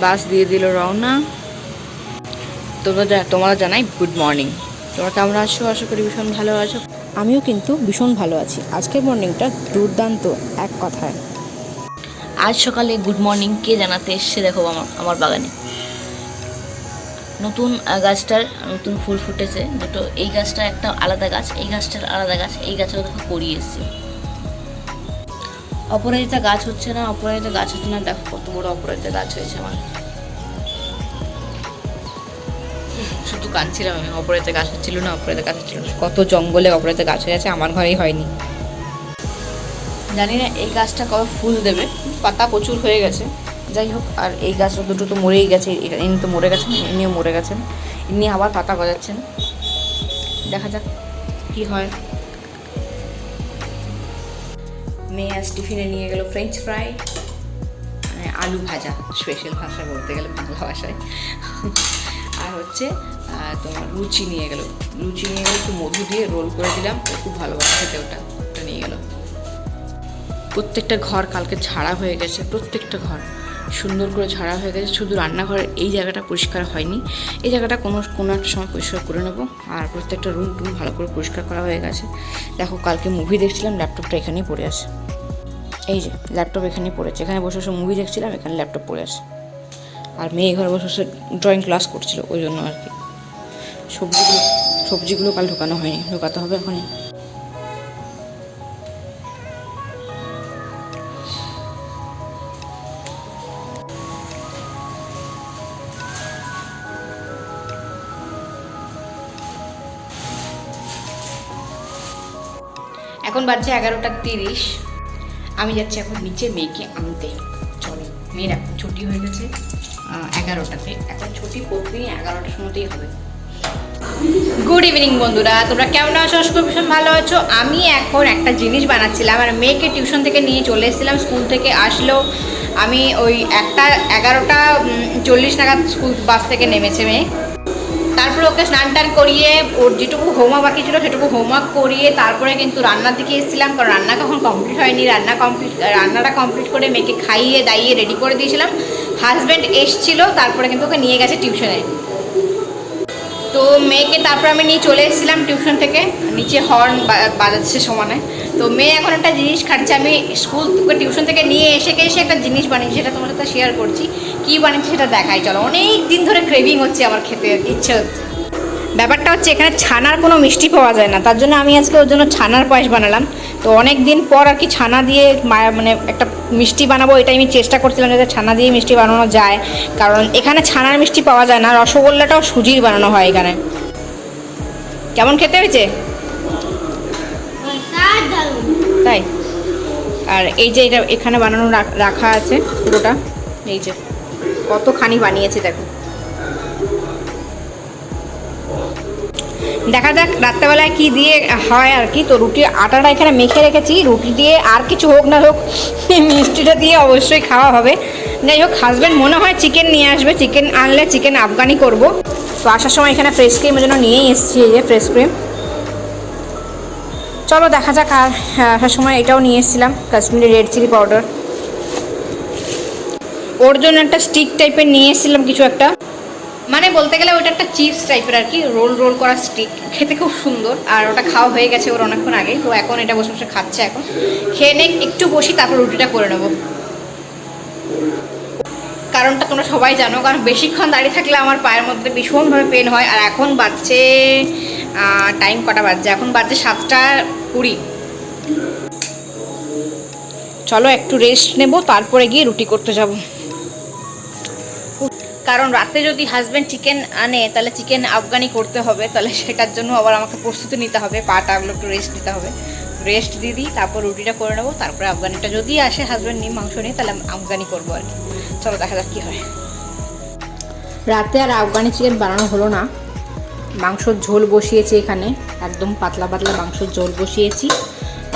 বাস দিয়ে দিল রওনা। তোমরা জানাই গুড মর্নিং। তোমরা কেমন আছো? আশা করি ভীষণ ভালো আছো। আমিও কিন্তু ভীষণ ভালো আছি। আজকের মর্নিংটা দুর্দান্ত এক কথায়। আজ সকালে গুড মর্নিং কে জানাতে এসছে দেখো আমার বাগানে নতুন গাছটার নতুন ফুল ফুটেছে দুটো। এই গাছটা একটা আলাদা গাছ, এই গাছটার আলাদা গাছ। এই গাছটা দেখো করিয়ে এসছে। অপরাজিতা গাছ হচ্ছে না, অপরাজিতা গাছ হচ্ছে না। দেখো কত বড় অপরাজিতা গাছ হয়েছে আমার। শুধু কাঁদছিলাম আমি, অপরাজিতা গাছ হচ্ছিল না, অপরাজিতা গাছ হচ্ছিল না। কত জঙ্গলে অপরাজিতা গাছ হয়ে আছে, আমার ঘরেই হয়নি। জানি না এই গাছটা কবে ফুল দেবে, পাতা প্রচুর হয়ে গেছে। যাই হোক, আর এই গাছটা দুটো তো মরেই গেছে। ইনি তো মরে গেছেন, ইনিও মরে গেছেন। ইনি আবার পাতা গজাচ্ছেন। দেখা যাক কি হয়। মেয়ে আজ টিফিনে নিয়ে গেল ফ্রেঞ্চ ফ্রাই, মানে আলু ভাজা, স্পেশাল ভাষায় বলতে গেলে বাংলা ভাষায়। আর হচ্ছে তোমার লুচি নিয়ে গেল। লুচি নিয়ে গেলে একটু মধু দিয়ে রোল করে দিলাম, খুব ভালোবাসে খেতে। ওটা নিয়ে গেল। প্রত্যেকটা ঘর কালকে ঝাড়া হয়ে গেছে, প্রত্যেকটা ঘর সুন্দর করে ঝাড়া হয়ে গেছে। শুধু রান্নাঘরের এই জায়গাটা পরিষ্কার হয়নি। এই জায়গাটা কোনো একটা সময় পরিষ্কার করে নেবো। আর প্রত্যেকটা রুম ভালো করে পরিষ্কার করা হয়ে গেছে। দেখো, কালকে মুভি দেখছিলাম, ল্যাপটপটা এখানেই পড়ে আছে। এই যে ল্যাপটপ এখানেই পড়েছে, এখানে বসে বসে মুভি দেখছিলাম, এখানে ল্যাপটপ পড়ে আছে। আর মেয়ে ঘরে বসে বসে ড্রয়িং ক্লাস করছিল, ওই জন্য আর কি। সবজিগুলো কাল ঢোকানো হয়নি, ঢোকাতে হবে এখনই। এখন বাজছে 11:30। আমি যাচ্ছি এখন নিচে মেয়েকে আনতে। চলো, মেয়ের এখন ছুটি হয়ে গেছে 11টাতে। এখন ছুটি প্রতিদিন 11টার সময়তেই হবে। গুড ইভিনিং বন্ধুরা, তোমরা কেমন আছো? আশা করি ভীষণ ভালো আছো। আমি এখন একটা জিনিস বানাচ্ছিলাম, আর মেয়েকে টিউশন থেকে নিয়ে চলে এসেছিলাম। স্কুল থেকে আসলো, আমি ওই 11:40 নাগাদ স্কুল বাস থেকে নেমেছে মেয়ে। তারপরে ওকে স্নান টান করিয়ে ওর যেটুকু হোমওয়ার্ক বাকি ছিল সেটুকু হোমওয়ার্ক করিয়ে তারপরে কিন্তু রান্নার দিকে এসেছিলাম, কারণ রান্না কখন কমপ্লিট হয়নি। রান্নাটা কমপ্লিট করে মেয়েকে খাইয়ে দাইয়ে রেডি করে দিয়েছিলাম। হাজব্যান্ড এসেছিলো, তারপরে কিন্তু ওকে নিয়ে গেছে টিউশনে। তো মেয়েকে তারপর আমি নিয়ে চলে এসেছিলাম টিউশন থেকে। নিচে হর্ন বাজাচ্ছে সমানে। তো মেয়ে এখন একটা জিনিস খাচ্ছে। আমি স্কুল থেকে টিউশন থেকে নিয়ে এসে একটা জিনিস বানিয়েছি, সেটা তোমার সাথে শেয়ার করছি। কী বানিয়েছি সেটা দেখাই। চলো, অনেক দিন ধরে ক্রেভিং হচ্ছে আমার, খেতে ইচ্ছে হচ্ছে। ব্যাপারটা হচ্ছে এখানে ছানার কোনো মিষ্টি পাওয়া যায় না, তার জন্য আমি আজকে ওর জন্য ছানার পায়েস বানালাম। তো অনেক দিন পর আর কি ছানা দিয়ে মানে একটা মিষ্টি বানাবো, এটাই আমি চেষ্টা করছিলাম যাতে ছানা দিয়ে মিষ্টি বানানো যায়। কারণ এখানে ছানার মিষ্টি পাওয়া যায় না, রসগোল্লাটাও সুজির বানানো হয় এখানে। কেমন খেতে হয়েছে? তাই। আর এই যে এটা এখানে বানানো রাখা আছে পুরোটা, এই যে কতখানি বানিয়েছে দেখো। দেখা যাক রাত্রেবেলায় কি দিয়ে হয় আর কি। তো রুটির আটাটা এখানে মেখে রেখেছি, রুটি দিয়ে আর কিছু হোক না হোক মিষ্টিটা দিয়ে অবশ্যই খাওয়া হবে। যাই হোক, হাজব্যান্ড মনে হয় চিকেন নিয়ে আসবে, চিকেন আনলে চিকেন আফগানি করব। তো আসার সময় এখানে ফ্রেশ ক্রিমের জন্য নিয়েই এসেছি, এই যে ফ্রেশ ক্রিম। চলো দেখা যাক। আর আসার সময় এটাও নিয়ে এসেছিলাম, কাশ্মীরি রেড চিলি পাউডার। ওর জন্য একটা স্টিক টাইপের নিয়ে এসেছিলাম কিছু একটা, মানে বলতে গেলে ওটা একটা চিপস টাইপের আর কি, রোল করা স্টিক। খেতে খুব সুন্দর। আর ওটা খাওয়া হয়ে গেছে ওর অনেকক্ষণ আগে। তো এখন এটা বসে বসে খাচ্ছে। এখন খেয়ে নে, একটু বসি, তারপর রুটিটা করে নেবো। কারণটা তোমরা সবাই জানো, কারণ বেশিক্ষণ দাঁড়িয়ে থাকলে আমার পায়ের মধ্যে ভীষণভাবে পেন হয়। আর এখন বাজছে টাইম কটা বাজছে? এখন বাজছে 7:20। চলো একটু রেস্ট নেব, তারপরে গিয়ে রুটি করতে যাব। কারণ রাতে যদি হাজব্যান্ড চিকেন আনে তাহলে চিকেন আফগানি করতে হবে, তাহলে সেটার জন্য আবার আমাকে প্রস্তুতি নিতে হবে, পাটাগুলো একটু রেস্ট নিতে হবে। রেস্ট দিয়ে দিই, তারপর রুটিটা করে নেবো। তারপরে আফগানিটা যদি আসে, হাজব্যান্ড নিয়ে মাংস নিয়ে, তাহলে আফগানি করবো আর কি। চলো দেখা যাক কী হয়। রাতে আর আফগানি চিকেন বানানো হলো না, মাংসর ঝোল বসিয়েছি এখানে, একদম পাতলা পাতলা মাংসর ঝোল বসিয়েছি।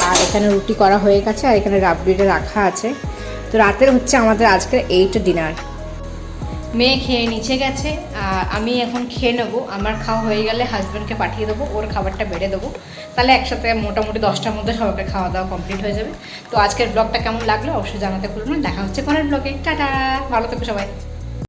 আর এখানে রুটি করা হয়ে গেছে, আর এখানে রাবড়িটা রাখা আছে। তো রাতের হচ্ছে আমাদের আজকের এইটা ডিনার। মেয়ে খেয়ে নিচে গেছে, আমি এখন খেয়ে নেবো। আমার খাওয়া হয়ে গেলে হাজব্যান্ডকে পাঠিয়ে দেবো, ওর খাবারটা বেড়ে দেবো। তাহলে একসাথে মোটামুটি 10টার মধ্যে সবাইকে খাওয়া দাওয়া কমপ্লিট হয়ে যাবে। তো আজকের ব্লগটা কেমন লাগলো অবশ্যই জানাতে ভুলো না। দেখা হচ্ছে পরের ব্লগে। টাটা, ভালো থেকো সবাই।